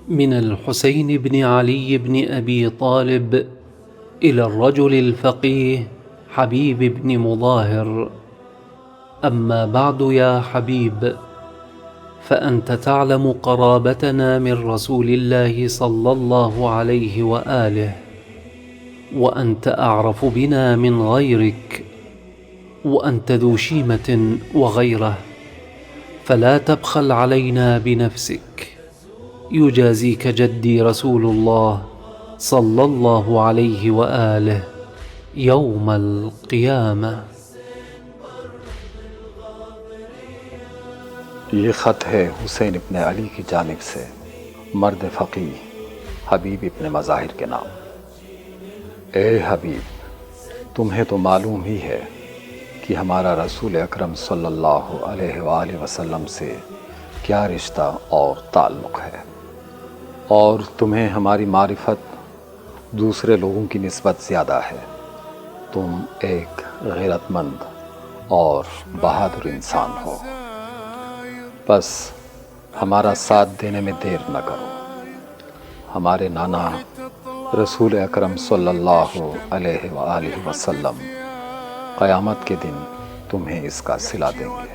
من الحسين بن علي بن أبي طالب إلى الرجل الفقيه حبيب بن مظاهر. أما بعد يا حبيب، فأنت تعلم قرابتنا من رسول الله صلى الله عليه وآله، وأنت أعرف بنا من غيرك، وأنت ذو شيمة وغيرة، فلا تبخل علينا بنفسك. يجازيك جدي رسول الله صلى الله عليه وآله يوم القيامة. ये ख़त है हुसैन इब्न अली की जानिब से मर्द फ़क़ीह हबीब इब्न मज़ाहिर के नाम। ए हबीब, तुम्हें तो मालूम ही है कि हमारा रसूल अकरम सल्लल्लाहु अलैहि वसल्लम से क्या रिश्ता और ताल्लुक़ है, और तुम्हें हमारी मारिफत दूसरे लोगों की निस्बत ज़्यादा है। तुम एक गैरतमंद और बहादुर इंसान हो। बस हमारा साथ देने में देर न करो। हमारे नाना रसूल अकरम सल्लल्लाहु अलैहि वसल्लम क़यामत के दिन तुम्हें इसका सिला देंगे।